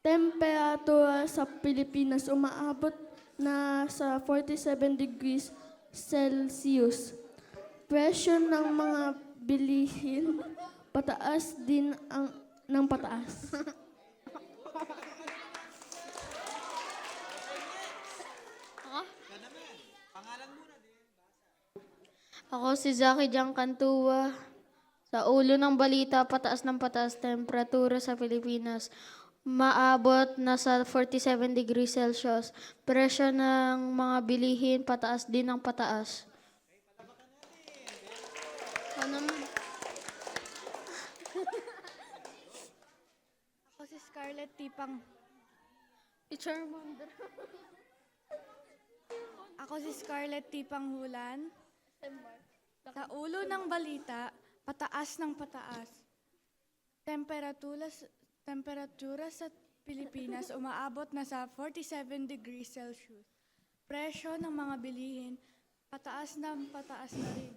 K: Temperatura sa Pilipinas umaabot na sa 47 degrees Celsius. Presyo ng mga bilihin, pataas din ng pataas.
B: Ako si Zaki Cantua. Sa ulo ng balita, pataas ng pataas temperatura sa Pilipinas. Maabot na sa 47 degrees Celsius. Presyo ng mga bilihin, pataas din ng pataas.
K: Ako si Scarlett Tipang. Ako si Scarlett Tipang Hulan. Sa ulo ng balita, pataas ng pataas. Temperatura sa Pilipinas umaabot na sa 47 degrees Celsius. Presyo ng mga bilihin, pataas na rin.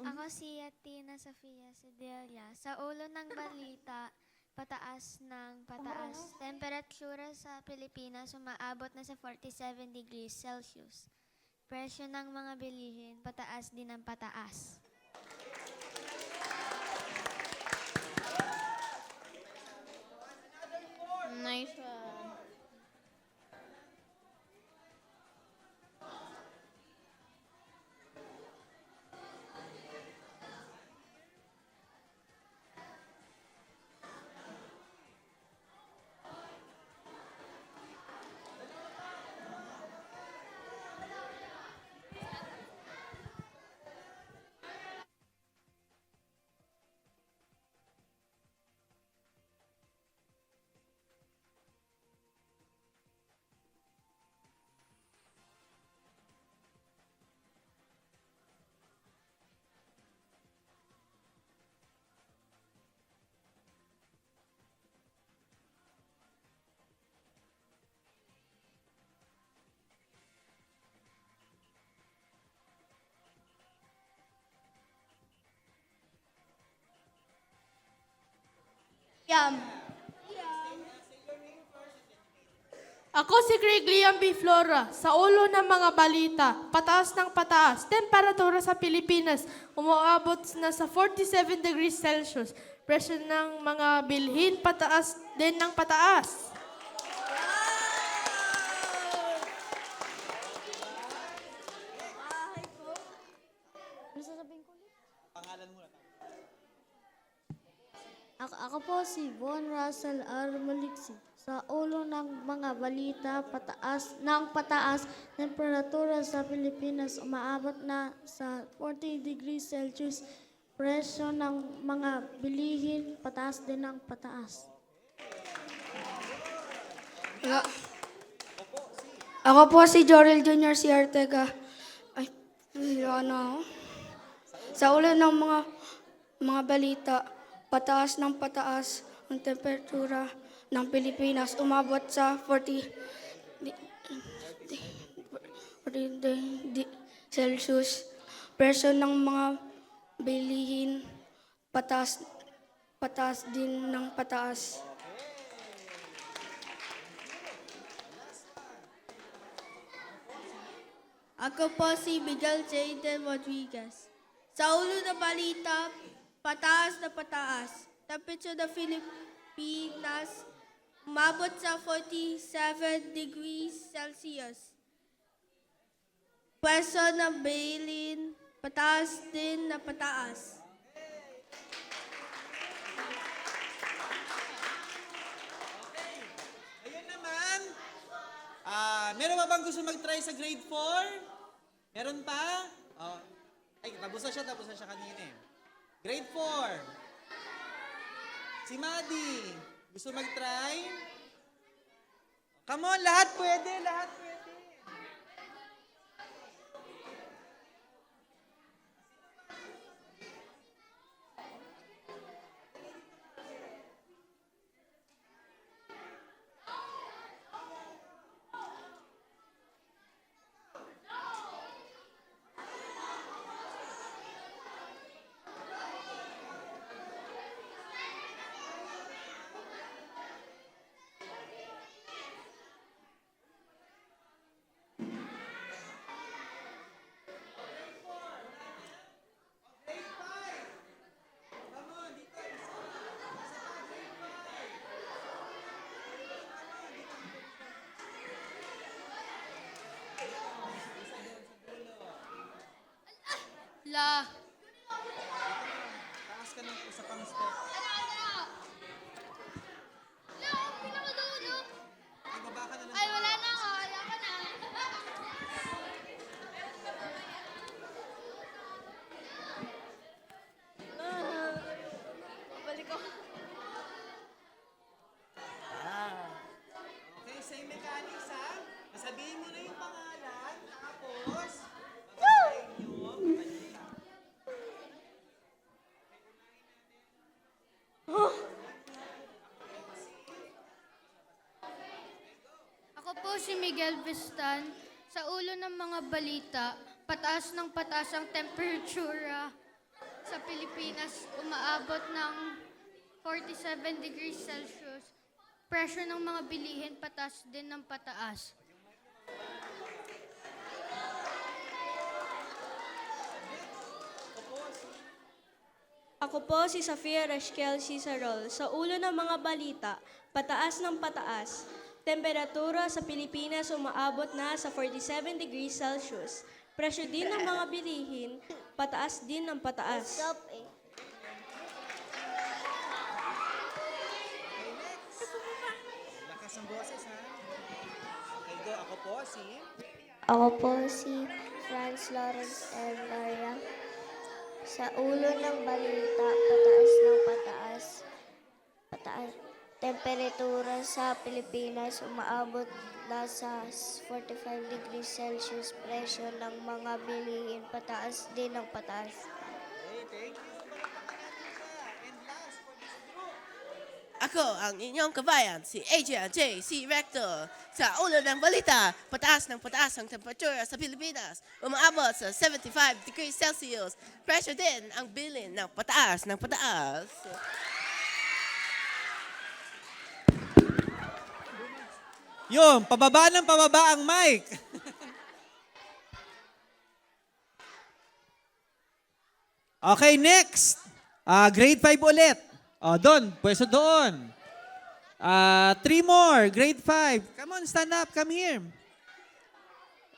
B: Ako si Tina Sofia Sedelia. Sa ulo ng balita, pataas ng pataas. Temperatura sa Pilipinas umaabot na sa 47 degrees Celsius. Presyo ng mga bilihin, pataas din ng pataas. Nice one.
C: Ako si Craig Liam B. Flora. Sa ulo ng mga balita, pataas ng pataas. Temperatura sa Pilipinas, umaabot na sa 47 degrees Celsius. Presyo ng mga bilhin, pataas din ng pataas.
B: Ako po si Von Russell R. Maliksi. Sa ulo ng mga balita, pataas ng pataas, temperatura sa Pilipinas umaabot na sa 40 degrees Celsius. Presyo ng mga bilihin, pataas din ng pataas.
K: Ako po si Jorel Jr. C. Artega. Sa ulo ng mga balita, pataas ng pataas ang temperatura ng Pilipinas umabot sa 40 Celsius. Presyo ng mga bilihin, pataas din ng pataas.
C: Ako po si Miguel Jaden Rodriguez. Sa ulo ng balita, pataas na pataas. Temperature ng Pilipinas, umabot sa 47 degrees Celsius. Pwesto ng bilin, pataas din na pataas.
A: Ayun naman. Meron ba bang gusto mag-try sa grade 4? Meron pa? Oh. Ay, tapos na siya kanina eh. Grade 4. Si Maddie, gusto mag-try? Come on, lahat pwede.
C: La.
A: Taas ka ng isa pang step. Ay, baba ka na lang.
C: Ay, wala na ako. Ayoko na. Babalik ako.
A: Okay, same mechanics ha. Sabihin mo na yung pangalan, tapos
C: Ako po si Miguel Vistan. Sa ulo ng mga balita, pataas ng pataas ang temperatura sa Pilipinas, umaabot ng 47 degrees Celsius. Presyo ng mga bilihin, pataas din ng pataas.
K: Ako po si Safia Rashkel Cizarol. Sa ulo ng mga balita, pataas ng pataas. Temperatura sa Pilipinas umaabot na sa 47 degrees Celsius. Presyo din ng mga bilihin, pataas din ng pataas.
A: lakas ang boses ha. Okay, go. Ako po si
B: Franz Lawrence Maria. Sa ulo ng balita, pataas ng pataas. Temperatura sa Pilipinas umaabot na sa 45 degrees Celsius. Presyo ng mga bilihin, pataas din ng pataas.
A: Okay, thank you. And last for this group.
L: Ako ang inyong kabayan, si Adrian J. C. Rector. Sa ulo ng balita, pataas ng pataas ang temperatura sa Pilipinas. Umaabot sa 75 degrees Celsius. Presyo din ang bilin ng pataas ng pataas.
A: Yun, pababa ng pababa ang mic. Okay, next. Grade 5 ulit. Doon, pwesto doon. 3 more, grade 5. Come on, stand up, come here.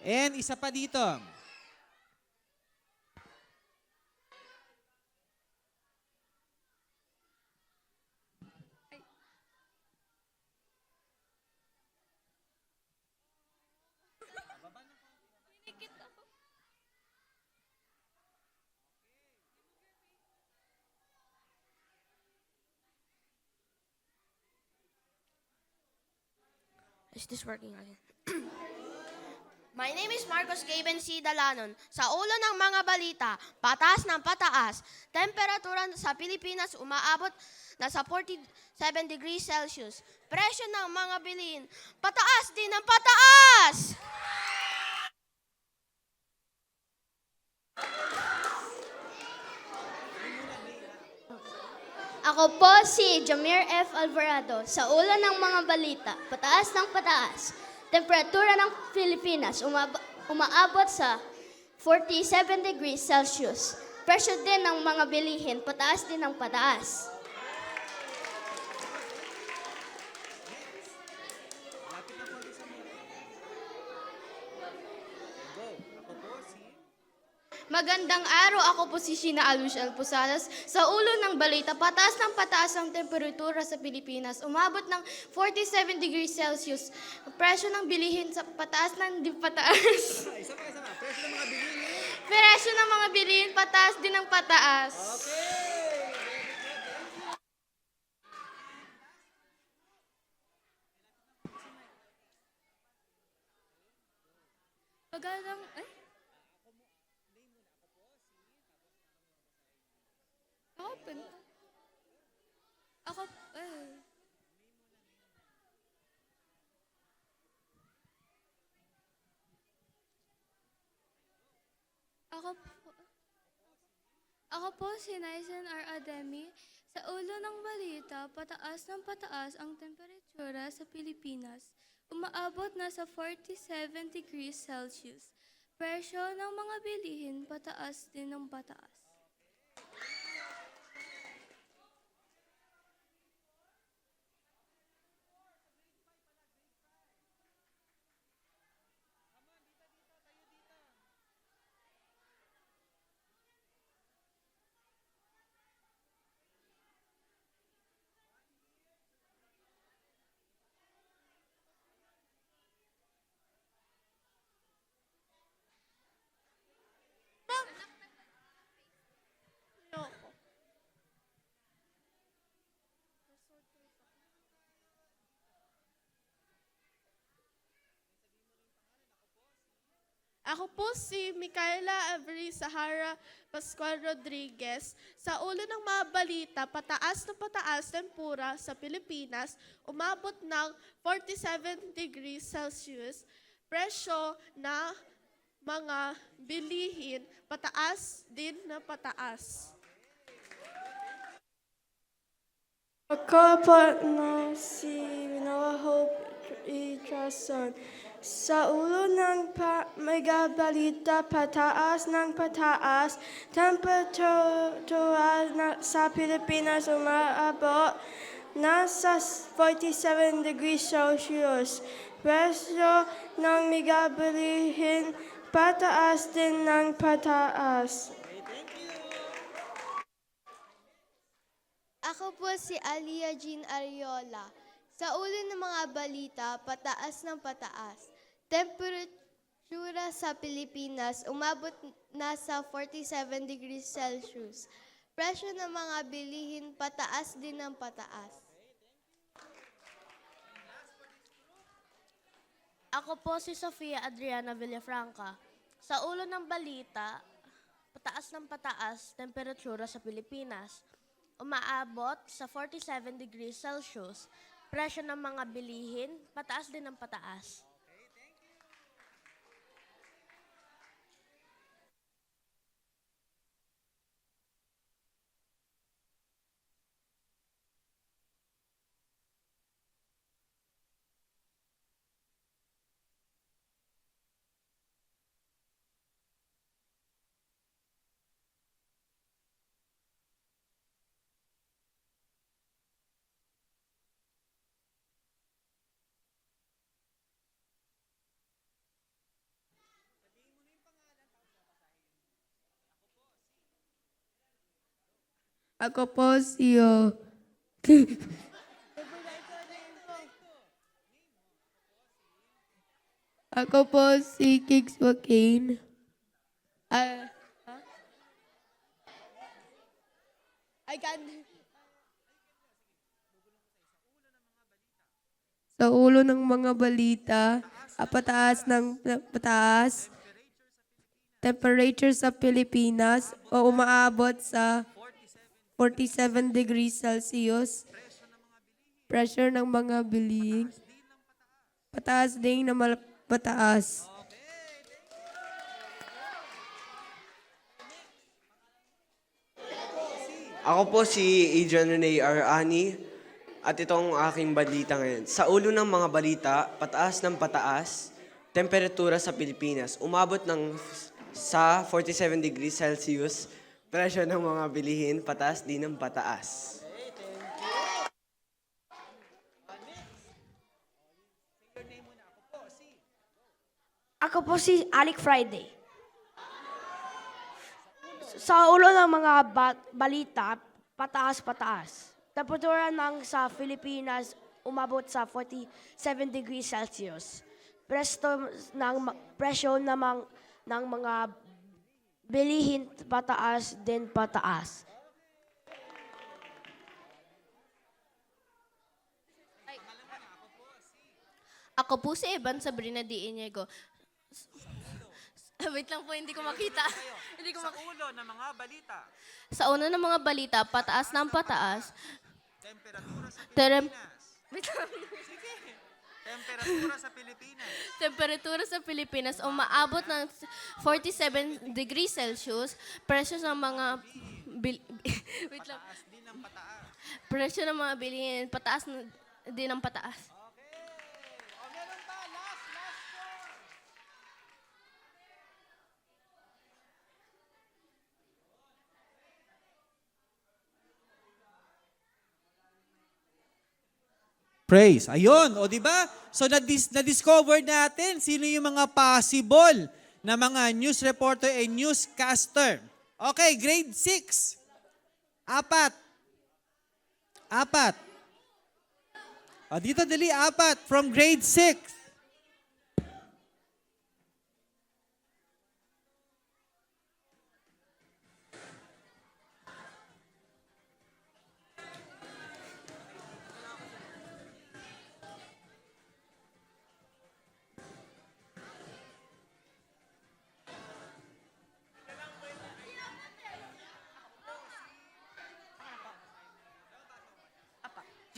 A: And isa pa dito.
C: Is this working again? My name is Marcos Gaben C. Dalanon. Sa ulo ng mga balita, pataas ng pataas. Temperatura sa Pilipinas umaabot na sa 47 degrees Celsius. Presyo ng mga bilihin, pataas din ng pataas!
B: Ako po si Jamir F. Alvarado. Sa ulo ng mga balita, pataas ng pataas. Temperatura ng Pilipinas umaabot sa 47 degrees Celsius. Presyo din ng mga bilihin, pataas din ng pataas. Magandang araw, ako po si Sheena Alush Alposadas. Sa ulo ng balita, pataas ng pataas ang temperatura sa Pilipinas. Umabot ng 47 degrees Celsius. Presyo ng bilihin sa pataas ng di pataas. Presyo ng mga bilihin pataas din ng pataas. Magandang, Ako, Ako po si Naisen R. Ademi. Sa ulo ng balita, pataas ng pataas ang temperatura sa Pilipinas. Umaabot na sa 47 degrees Celsius. Presyo ng mga bilihin pataas din ng pataas.
C: Ako po si Micaela Avery Sahara Pascual Rodriguez. Sa ulo ng mga balita, pataas na pataas tempura sa Pilipinas, umabot ng 47 degrees Celsius. Presyo na mga bilihin, pataas din na pataas.
B: Ako po na si Noah Hope Itrason. Sa ulo ng megabalita, pataas ng pataas, temperatura sa Pilipinas umaabot na sa 47 degrees Celsius. Presyo ng megabilihin, pataas din ng pataas. Ako po si Alia Jean Ariola. Sa ulo ng mga balita, pataas ng pataas. Temperatura sa Pilipinas umabot na sa 47 degrees Celsius. Presyo ng mga bilihin, pataas din ng pataas.
K: Ako po si Sofia Adriana Villafranca. Sa ulo ng balita, pataas ng pataas, temperatura sa Pilipinas. Umaabot sa 47 degrees Celsius. Presyo ng mga bilihin, pataas din ng pataas.
C: Ako po si Ako po si Kix Joaquin. Sa ulo ng mga balita, pataas ng pataas, temperature sa Pilipinas o umaabot sa 47 degrees Celsius. Pressure ng mga bilihin, pataas din na pataas.
M: Ako po si Adrian Rene Arani at itong aking balita ngayon. Sa ulo ng mga balita, pataas ng pataas, temperatura sa Pilipinas umabot sa 47 degrees Celsius. Presyo ng mga bilihin, pataas din ng pataas.
K: Ako po si Alec Friday.
B: Sa ulo ng mga balita, pataas-pataas. Temperatura ng sa Pilipinas umabot sa 47 degrees Celsius. Presyo ng mga bilihin pataas din pataas.
K: Ako po si Evan Sabrina D. Inigo. Wait lang po, hindi ko makita. Hindi ko
A: Sa ulo ng mga balita.
K: Sa una ng mga balita, pataas ng pataas.
A: Temperatura sa
K: Terem-
A: Pilipinas.
K: Wait lang.
A: Sige. Temperatura sa Pilipinas.
K: Temperatura sa Pilipinas umaabot ng 47 degrees Celsius. Presyo ng mga wait lang.
A: Pataas din ng pataas.
K: Presyo ng mga bilihin pataas din ng pataas.
A: O meron pa, last score. Praise. Ayun, o di ba? So na-discover natin sino yung mga possible na mga news reporter and newscaster. Okay, grade 6. Apat. O dito dali, 4 from grade 6.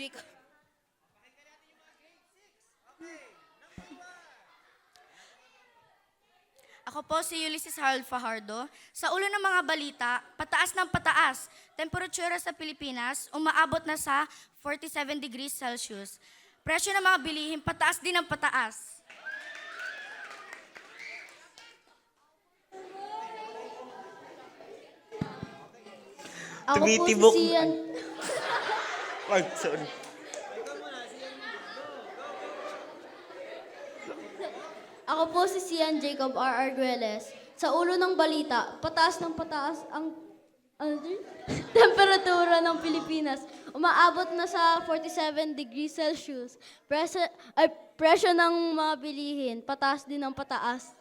L: Jacob.
B: Ako po si Ulysses Harold Fajardo. Sa ulo ng mga balita, pataas ng pataas. Temperatura sa Pilipinas umaabot na sa 47 degrees Celsius. Presyo ng mga bilihin pataas din ng pataas.
M: Tumitibok. Ay, sorry.
B: Ako po si Sian Jacob R. Arguelles. Sa ulo ng balita, pataas ng pataas ang temperatura ng Pilipinas. Umaabot na sa 47 degrees Celsius. Presyo ng mga bilihin, pataas din ng pataas.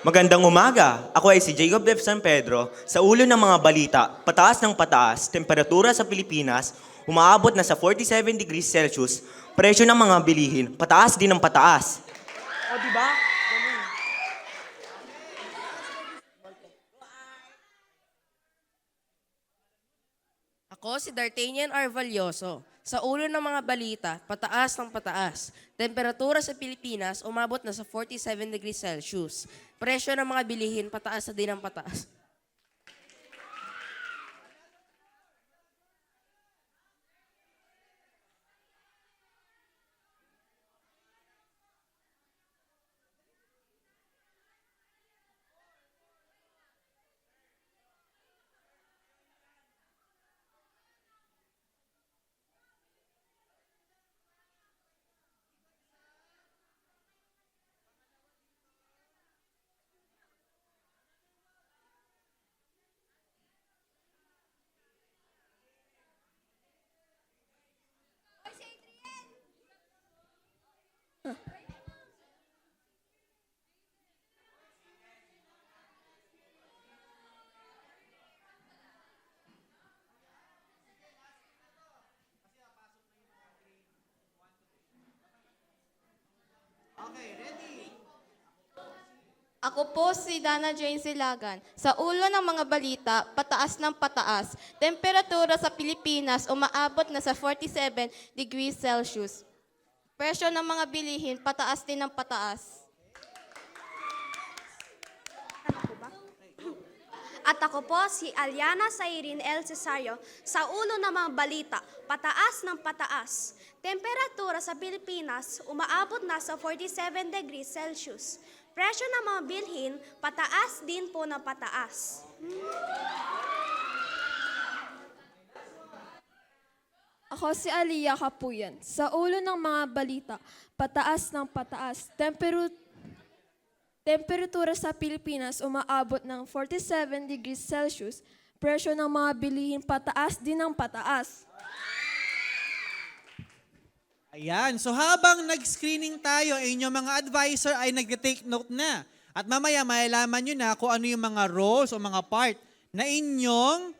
M: Magandang umaga. Ako ay si Jacob F. San Pedro. Sa ulo ng mga balita, pataas ng pataas, temperatura sa Pilipinas, umaabot na sa 47 degrees Celsius. Presyo ng mga bilihin, pataas din ng pataas. O, di ba?
L: Ako si D'Artagnan R. Valioso. Sa ulo ng mga balita, pataas ng pataas. Temperatura sa Pilipinas umabot na sa 47 degrees Celsius. Presyo ng mga bilihin, pataas na din ang pataas.
K: Ako po si Dana Jane Silagan. Sa ulo ng mga balita, pataas ng pataas. Temperatura sa Pilipinas umaabot na sa 47 degrees Celsius. Presyo ng mga bilihin, pataas din ng pataas.
B: At ako po si Aliana Sairin L. Cesario. Sa ulo ng mga balita, pataas ng pataas. Temperatura sa Pilipinas umaabot na sa 47 degrees Celsius. Presyo ng mga bilhin, pataas din po ng pataas.
C: Ako si Aliyah Kapuyan. Sa ulo ng mga balita, pataas ng pataas.
K: Temperatura sa Pilipinas umaabot ng 47 degrees Celsius. Presyo ng mga bilihin pataas din ng pataas.
A: Ayan. So habang nag-screening tayo, inyong mga advisor ay nag-take note na. At mamaya malalaman nyo na kung ano yung mga roles o mga part na inyong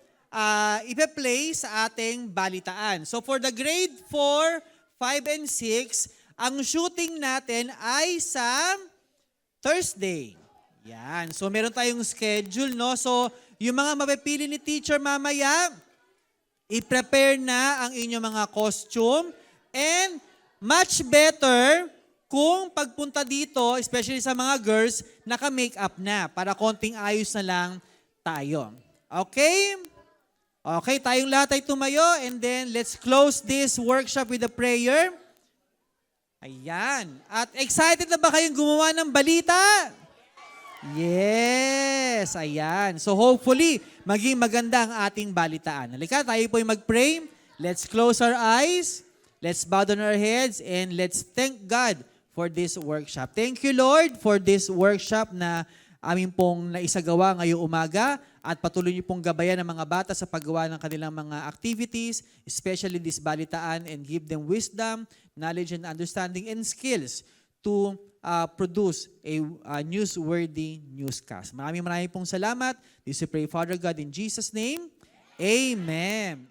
A: ipe-play sa ating balitaan. So for the grade 4, 5, and 6, ang shooting natin ay sa Thursday. Yan. So meron tayong schedule, no? So yung mga mapipili ni teacher mamaya, i-prepare na ang inyong mga costume. And much better kung pagpunta dito, especially sa mga girls, naka-makeup na para konting ayos na lang tayo. Okay? Okay, tayong lahat ay tumayo and then let's close this workshop with a prayer. Ayan. At excited na ba kayong gumawa ng balita? Yes, ayan. So hopefully, maging maganda ang ating balitaan. Halika, tayo po yung mag-pray. Let's close our eyes. Let's bow down our heads and let's thank God for this workshop. Thank you, Lord, for this workshop na amin pong naisagawa ngayong umaga at patuloy niyo pong gabayan ng mga bata sa paggawa ng kanilang mga activities, especially this balitaan, and give them wisdom, knowledge, and understanding and skills to produce a newsworthy newscast. Maraming pong salamat. This we pray, Father God, in Jesus' name. Amen.